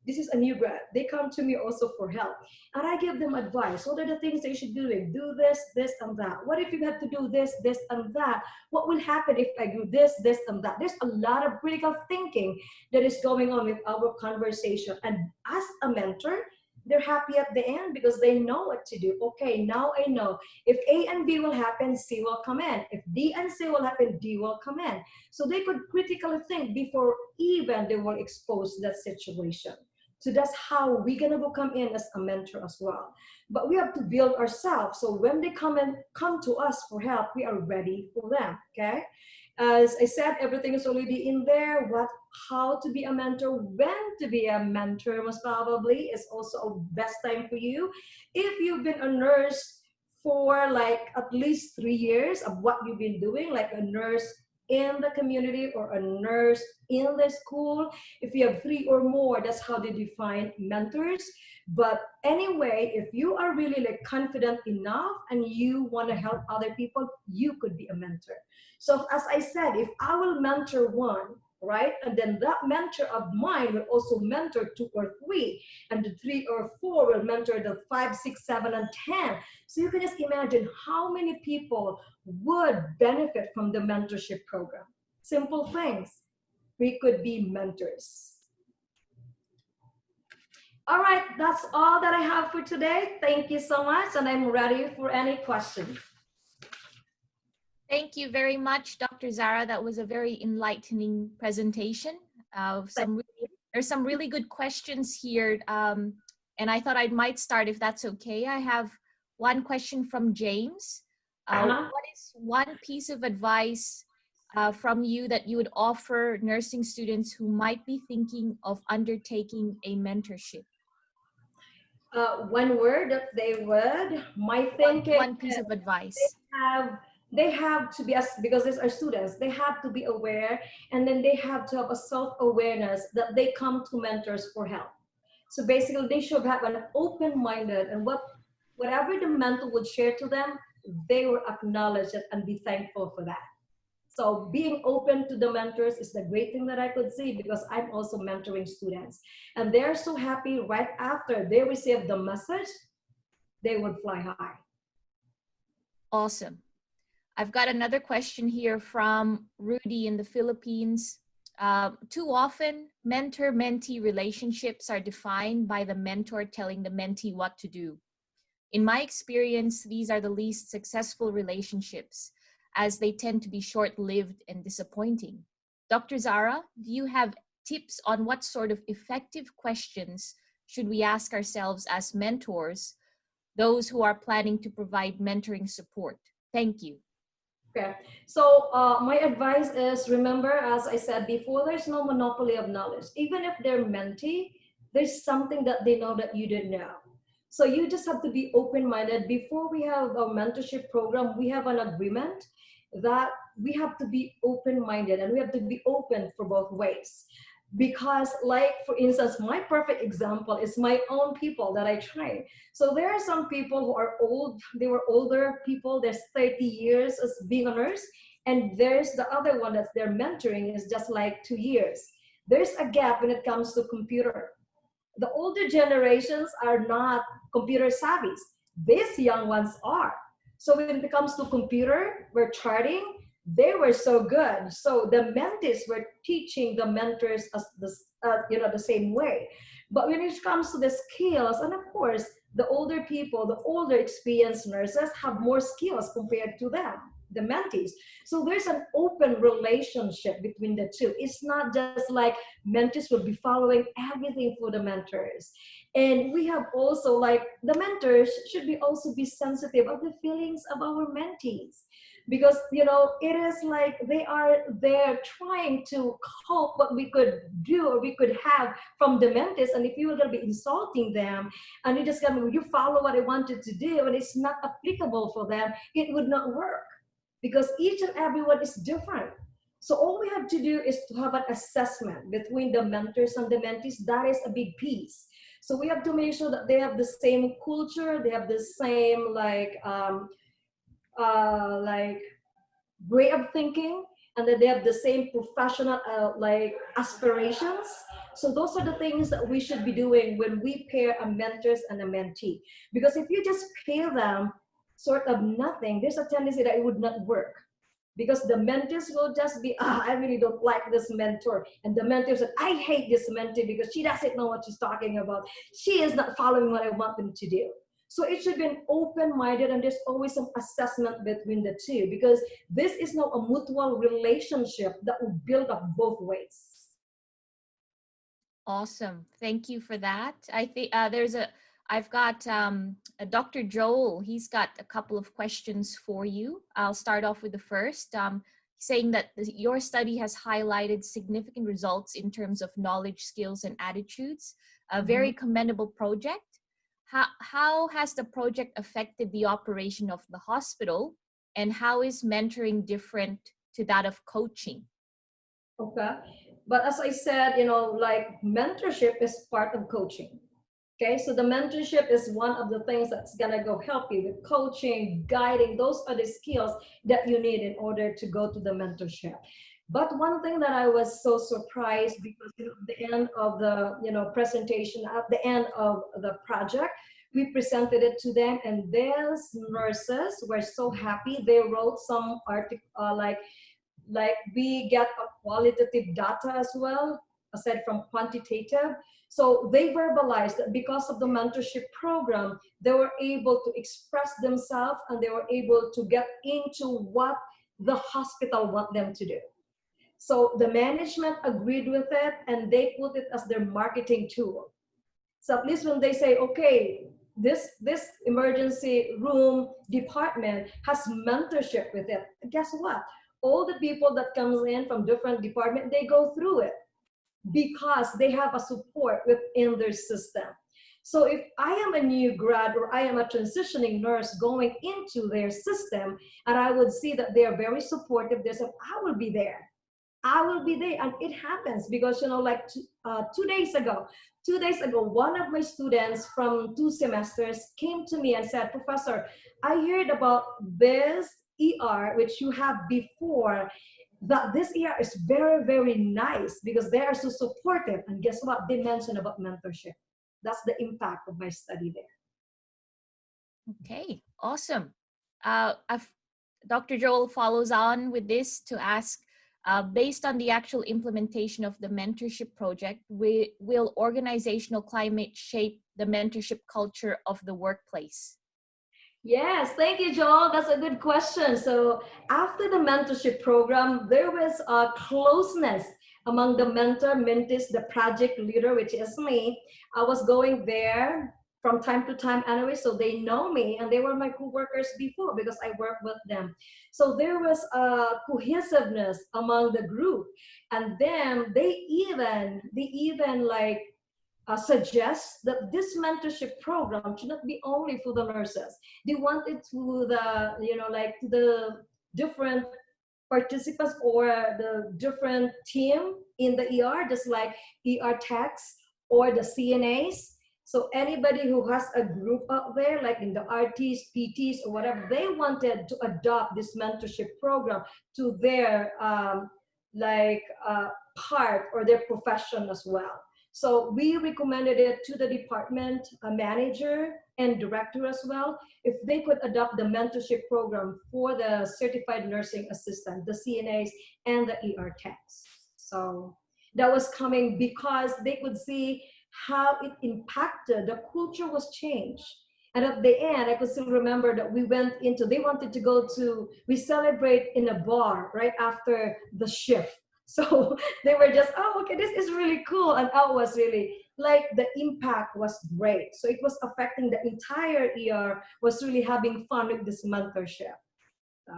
This is a new grad. They come to me also for help. And I give them advice. What are the things they should do? Do this, this, and that. What if you have to do this, this, and that? What will happen if I do this, this, and that? There's a lot of critical thinking that is going on with our conversation. And as a mentor, they're happy at the end, because they know what to do. Okay, now I know. If A and B will happen, C will come in. If D and C will happen, D will come in. So they could critically think before even they were exposed to that situation. So that's how we're gonna come in as a mentor as well. But we have to build ourselves. So when they come to us for help, we are ready for them, okay? As I said, everything is already in there. How to be a mentor, when to be a mentor, most probably is also a best time for you. If you've been a nurse for at least 3 years of what you've been doing, like a nurse in the community or a nurse in the school, if you have 3 or more, that's how they define mentors. But anyway, if you are really confident enough and you want to help other people, you could be a mentor. So as I said, if I will mentor one, right, and then that mentor of mine will also mentor 2 or 3, and the 3 or 4 will mentor the 5, 6, 7, and 10. So you can just imagine how many people would benefit from the mentorship program. Simple things. We could be mentors. All right, that's all that I have for today. Thank you so much, and I'm ready for any questions. Thank you very much, Dr. Zarah. That was a very enlightening presentation. There's some really good questions here, and I thought I might start, if that's okay. I have one question from James. What is one piece of advice from you that you would offer nursing students who might be thinking of undertaking a mentorship? One word that they would, my thinking. One piece of advice. They have to be, because these are students, they have to be aware, and then they have to have a self-awareness that they come to mentors for help. So basically, they should have an open-minded, and whatever the mentor would share to them, they will acknowledge it and be thankful for that. So being open to the mentors is the great thing that I could see, because I'm also mentoring students. And they're so happy right after they receive the message, they would fly high. Awesome. I've got another question here from Rudy in the Philippines. Too often, mentor-mentee relationships are defined by the mentor telling the mentee what to do. In my experience, these are the least successful relationships. as they tend to be short-lived and disappointing. Dr. Zarah, do you have tips on what sort of effective questions should we ask ourselves as mentors, those who are planning to provide mentoring support? Thank you. Okay, so my advice is, remember, as I said before, there's no monopoly of knowledge. Even if they're mentee, there's something that they know that you didn't know. So you just have to be open-minded. Before we have a mentorship program, we have an agreement that we have to be open-minded and we have to be open for both ways. Because like, for instance, my perfect example is my own people that I train. So there are some people who are old, they were older people, there's 30 years as being a nurse, and there's the other one that's their mentoring is just like 2 years. There's a gap when it comes to computer. The older generations are not computer savvy. These young ones are. So when it comes to computer, we're charting, they were so good. So the mentees were teaching the mentors as the same way. But when it comes to the skills, and of course, the older people, the older experienced nurses have more skills compared to them, the mentees. So there's an open relationship between the two. It's not just like mentees will be following everything for the mentors. And we have also like the mentors should be also be sensitive of the feelings of our mentees. Because, you know, it is like they are there trying to cope what we could do or we could have from the mentees. And if you were going to be insulting them and you just going to, you follow what I wanted to do and it's not applicable for them, it would not work because each and everyone is different. So all we have to do is to have an assessment between the mentors and the mentees. That is a big piece. So we have to make sure that they have the same culture, they have the same like way of thinking, and that they have the same professional aspirations. So those are the things that we should be doing when we pair a mentors and a mentee. Because if you just pair them sort of nothing, there's a tendency that it would not work. Because the mentors will just be, I really don't like this mentor. And the mentor said, I hate this mentee because she doesn't know what she's talking about. She is not following what I want them to do. So it should be an open-minded, and there's always some assessment between the two, because this is not a mutual relationship that will build up both ways. Awesome. Thank you for that. I think I've got Dr. Joel. He's got a couple of questions for you. I'll start off with the first, saying that your study has highlighted significant results in terms of knowledge, skills, and attitudes. A very commendable project. How has the project affected the operation of the hospital, and how is mentoring different to that of coaching? Okay, but as I said, you know, like mentorship is part of coaching. Okay, so the mentorship is one of the things that's gonna go help you with coaching, guiding. Those are the skills that you need in order to go to the mentorship. But one thing that I was so surprised, because at the end of the presentation, at the end of the project, we presented it to them, and these nurses were so happy. They wrote some article like we get a qualitative data as well, aside from quantitative. So they verbalized that because of the mentorship program, they were able to express themselves and they were able to get into what the hospital want them to do. So the management agreed with it, and they put it as their marketing tool. So at least when they say, okay, this emergency room department has mentorship with it, guess what? All the people that comes in from different departments, they go through it because they have a support within their system. So if I am a new grad or I am a transitioning nurse going into their system, and I would see that they are very supportive, they say, I will be there. I will be there. And it happens because, you know, like 2 days ago, one of my students from 2 semesters came to me and said, Professor, I heard about this ER, which you have before, that this ER is very, very nice because they are so supportive. And guess what? They mentioned about mentorship. That's the impact of my study there. Okay, awesome. Dr. Joel follows on with this to ask, based on the actual implementation of the mentorship project, will organizational climate shape the mentorship culture of the workplace? Yes, thank you, Joel. That's a good question. So after the mentorship program, there was a closeness among the mentor, mentees, the project leader, which is me. I was going there from time to time anyway, so they know me and they were my co-workers before because I worked with them. So there was a cohesiveness among the group. And then they even like suggests that this mentorship program should not be only for the nurses. They want it to the, like to the different participants or the different team in the ER, just like ER techs or the CNAs. So anybody who has a group out there, like in the RTs, PTs, or whatever, they wanted to adopt this mentorship program to their part or their profession as well. So we recommended it to the department manager and director as well, if they could adopt the mentorship program for the certified nursing assistant, the CNAs, and the ER techs. So that was coming because they could see how it impacted, the culture was changed. And at the end, I could still remember that they wanted to go to, we celebrate in a bar right after the shift. So they were just, oh, okay, this is really cool. And I was really, like, the impact was great. So it was affecting the entire ER, was really having fun with this mentorship. So.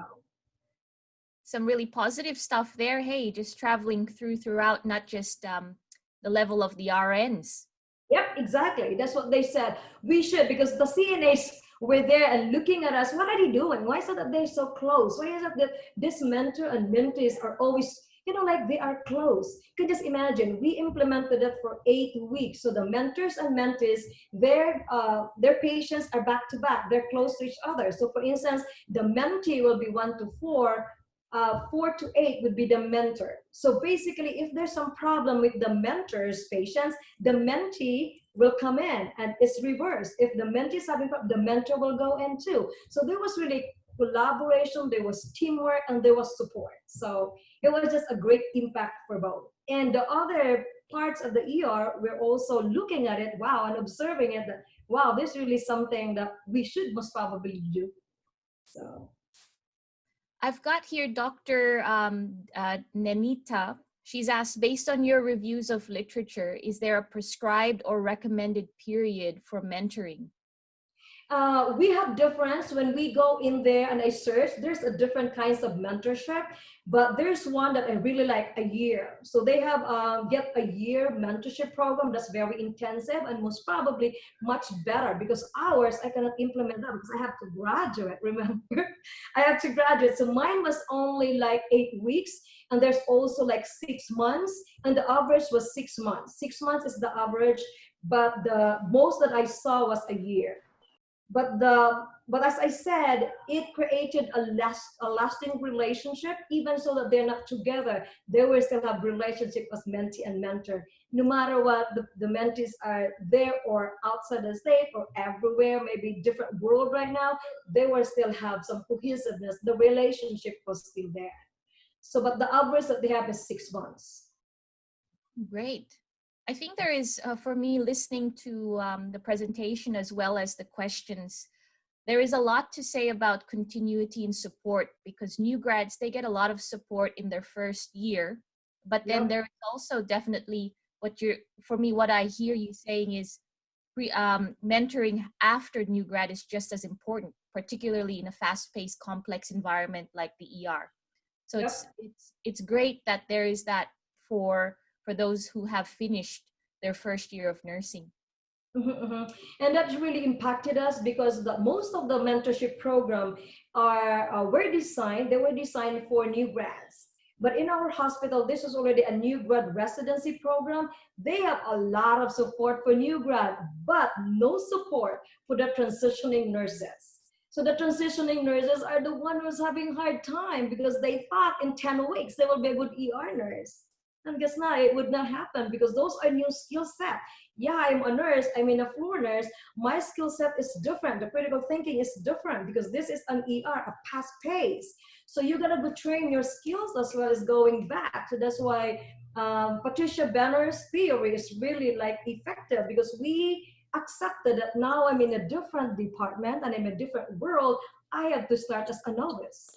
Some really positive stuff there. Hey, just traveling throughout, not just the level of the RNs. Yep, exactly. That's what they said. We should, because the CNAs were there and looking at us. What are they doing? Why is it that they're so close? Why is it that this mentor and mentees are always, like they are close? You can just imagine, we implemented it for 8 weeks. So the mentors and mentees, their patients are back to back. They're close to each other. So for instance, the mentee will be 1 to 4, 4 to 8 would be the mentor. So basically, if there's some problem with the mentor's patients, the mentee will come in, and it's reversed. If the mentee is having problem, the mentor will go in too. So there was really collaboration, there was teamwork, and there was support. So it was just a great impact for both. And the other parts of the ER, we're also looking at it, wow, and observing it, that, wow, this is really something that we should most probably do. So. I've got here Dr. Nenita. She's asked, based on your reviews of literature, is there a prescribed or recommended period for mentoring? We have difference when we go in there and I search, there's a different kinds of mentorship, but there's one that I really like, a year. So they have get a year mentorship program that's very intensive and most probably much better, because ours, I cannot implement that because I have to graduate, remember? I have to graduate. So mine was only like 8 weeks, and there's also like 6 months, and the average was 6 months. 6 months is the average, but the most that I saw was a year. But as I said, it created a lasting relationship, even so that they're not together. They will still have relationship as mentee and mentor. No matter what, the mentees are there or outside the state or everywhere, maybe different world right now, they will still have some cohesiveness. The relationship was still there. So, but the average that they have is 6 months. Great. I think there is, for me, listening to the presentation as well as the questions, there is a lot to say about continuity and support, because new grads, they get a lot of support in their first year, but then there is also definitely what I hear you saying is mentoring after new grad is just as important, particularly in a fast-paced, complex environment like the ER. So it's great that there is that for those who have finished their first year of nursing. And that really impacted us because most of the mentorship program were designed for new grads. But in our hospital, this is already a new grad residency program. They have a lot of support for new grad, but no support for the transitioning nurses. So the transitioning nurses are the ones who's having a hard time because they thought in 10 weeks they will be a good ER nurse. And guess not, it would not happen because those are new skill set. Yeah, I'm a nurse, I'm in a floor nurse. My skill set is different. The critical thinking is different because this is an ER, a fast pace. So you gotta go train your skills as well as going back. So that's why Patricia Benner's theory is really like effective, because we accepted that now I'm in a different department and I'm in a different world, I have to start as a novice.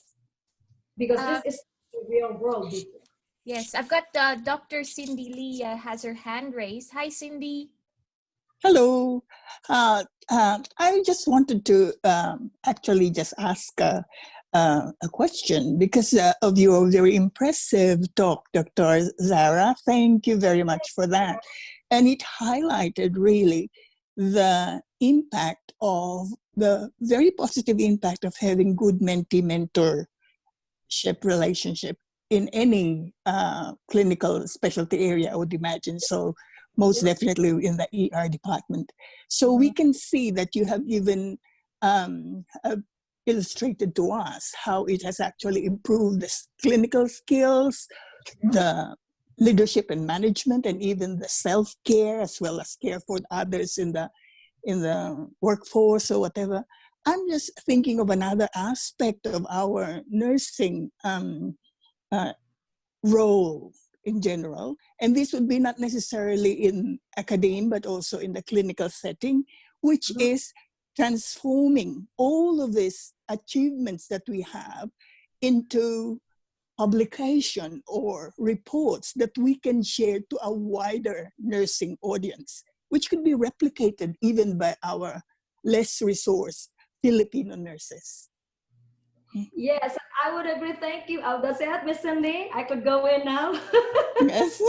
Because this is the real world before. Yes, I've got Dr. Cindy Lee has her hand raised. Hi, Cindy. Hello. I just wanted to actually just ask a question because of your very impressive talk, Dr. Zarah. Thank you very much for that. And it highlighted really the impact of the very positive impact of having good mentee-mentorship relationship in any clinical specialty area, I would imagine. So most definitely in the ER department. So we can see that you have even illustrated to us how it has actually improved the clinical skills, the leadership and management, and even the self-care as well as care for others in the workforce or whatever. I'm just thinking of another aspect of our nursing role in general, and this would be not necessarily in academia, but also in the clinical setting, which is transforming all of these achievements that we have into publication or reports that we can share to a wider nursing audience, which could be replicated even by our less resourced Filipino nurses. Yes, I would agree. Thank you. That's it, Miss Cindy. I could go in now. Yes,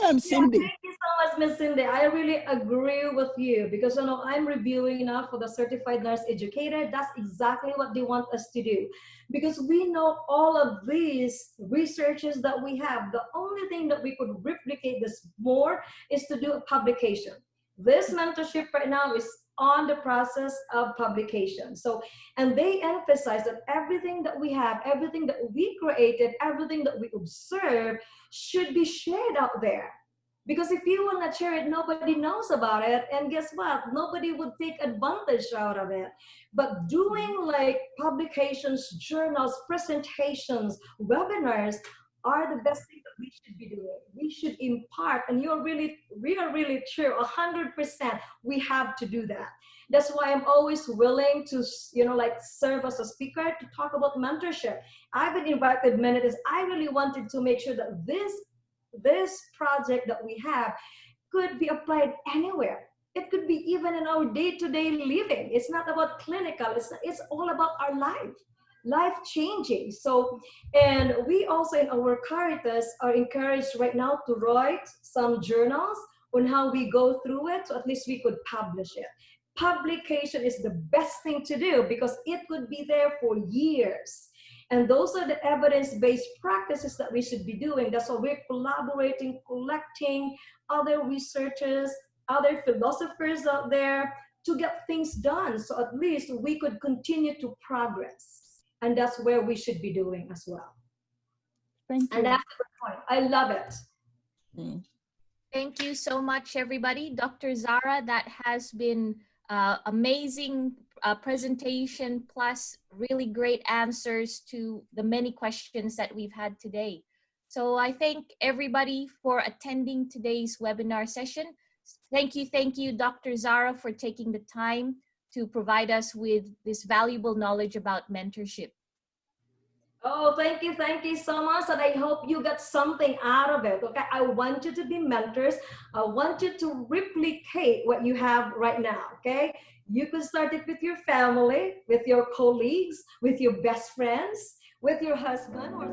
I'm Cindy. Yeah, thank you so much, Miss Cindy. I really agree with you because I'm reviewing now for the certified nurse educator. That's exactly what they want us to do because we know all of these researches that we have. The only thing that we could replicate this more is to do a publication. This mentorship right now is on the process of publication. So, and they emphasize that everything that we have, everything that we created, everything that we observe should be shared out there. Because if you will not share it, nobody knows about it. And guess what? Nobody would take advantage out of it. But doing like publications, journals, presentations, webinars are the best thing that we should be doing. We should impart, and we are really true, 100%. We have to do that. That's why I'm always willing to, serve as a speaker to talk about mentorship. I've been invited many times. I really wanted to make sure that this project that we have could be applied anywhere. It could be even in our day-to-day living. It's not about clinical. It's all about our life changing. So, and we also in our Caritas are encouraged right now to write some journals on how we go through it, so at least we could publish it. Publication is the best thing to do because it could be there for years. And those are the evidence-based practices that we should be doing. That's why we're collaborating, collecting other researchers, other philosophers out there to get things done. So at least we could continue to progress. And that's where we should be doing as well. Thank you. And that's the point. I love it. Thank you so much, everybody. Dr. Zarah, that has been amazing presentation plus really great answers to the many questions that we've had today. So I thank everybody for attending today's webinar session. Thank you, Dr. Zarah, for taking the time to provide us with this valuable knowledge about mentorship. Oh, thank you so much. And I hope you got something out of it. Okay, I want you to be mentors. I want you to replicate what you have right now. Okay, you can start it with your family, with your colleagues, with your best friends, with your husband, or